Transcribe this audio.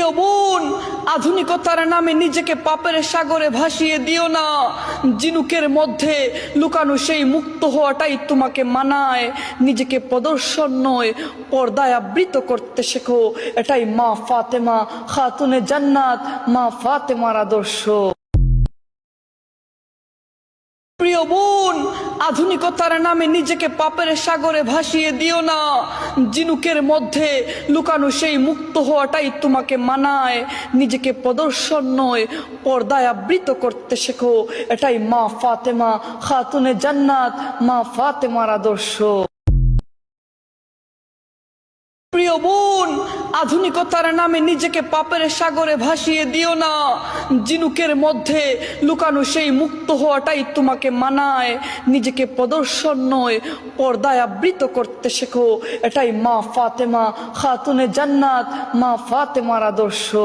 প্রিয় বোন, আধুনিকতার নামে নিজেকে পাপের সাগরে ভাসিয়ে দিও না। জিনুকের মধ্যে লুকানো সেই মুক্ত হওয়াটাই তোমাকে মানায়। নিজেকে প্রদর্শন নয়, পর্দায় আবৃত করতে শেখো। এটাই মা ফাতেমা খাতুনে জান্নাত, মা ফাতেমার আদর্শ। প্রিয় বোন, আধুনিকতার নামে নিজেকে পাপের সাগরে ভাসিয়ে দিও না। জিনুকের মধ্যে লুকানো সেই মুক্ত হওয়াটাই তোমাকে মানায়। নিজেকে প্রদর্শন নয়, পর্দায় আবৃত করতে শেখো। এটাই মা ফাতেমা খাতুনে জান্নাত, মা ফাতেমার আদর্শ। প্রিয় বোন, আধুনিকতার নামে নিজেকে পাপের সাগরে ভাসিয়ে দিও না। জিনুকের মধ্যে লুকানো সেই মুক্ত হওয়াটাই তোমাকে মানায়। নিজেকে প্রদর্শন নয়, পর্দায় আবৃত করতে শেখো। এটাই মা ফাতেমা খাতুনে জান্নাত, মা ফাতেমার আদর্শ।